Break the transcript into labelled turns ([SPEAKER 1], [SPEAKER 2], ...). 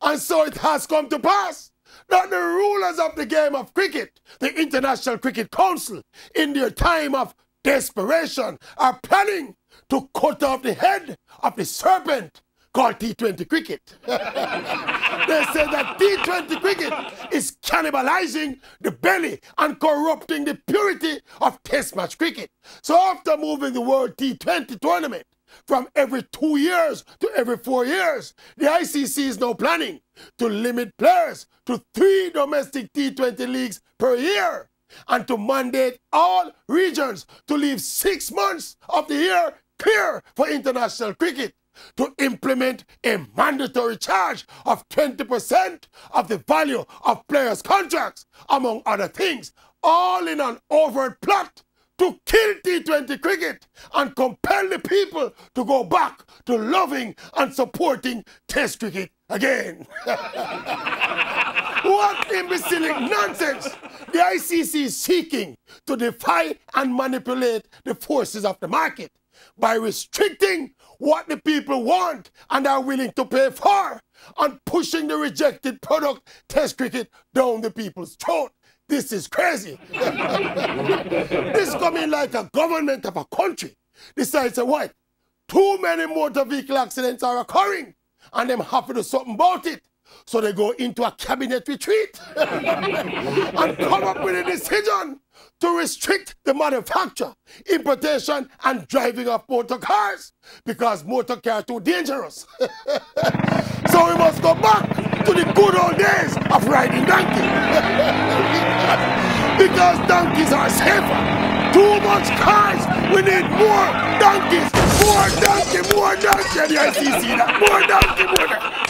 [SPEAKER 1] And so it has come to pass that the rulers of the game of cricket, the International Cricket Council, in their time of desperation, are planning to cut off the head of the serpent called T20 cricket. They say that T20 cricket is cannibalizing the belly and corrupting the purity of Test match cricket. So after moving the World T20 tournament from every 2 years to every 4 years, the ICC is now planning to limit players to 3 domestic T20 leagues per year and to mandate all regions to leave 6 months of the year clear for international cricket, to implement a mandatory charge of 20% of the value of players' contracts, among other things, all in an overt plot to kill T20 cricket and compel the people to go back to loving and supporting Test cricket again. What imbecilic nonsense! The ICC is seeking to defy and manipulate the forces of the market by restricting what the people want and are willing to pay for and pushing the rejected product Test cricket down the people's throat. This is crazy. This coming like a government of a country decides what? Too many motor vehicle accidents are occurring and them have to do something about it. So they go into a cabinet retreat and come up with a decision to restrict the manufacture, importation and driving of motor cars because motor cars are too dangerous. So we must go back to the good old days of riding donkey. Because donkeys are safer. Too much cars, we need more donkeys. More donkey, more donkey. And the ICC that more donkey, more donkey.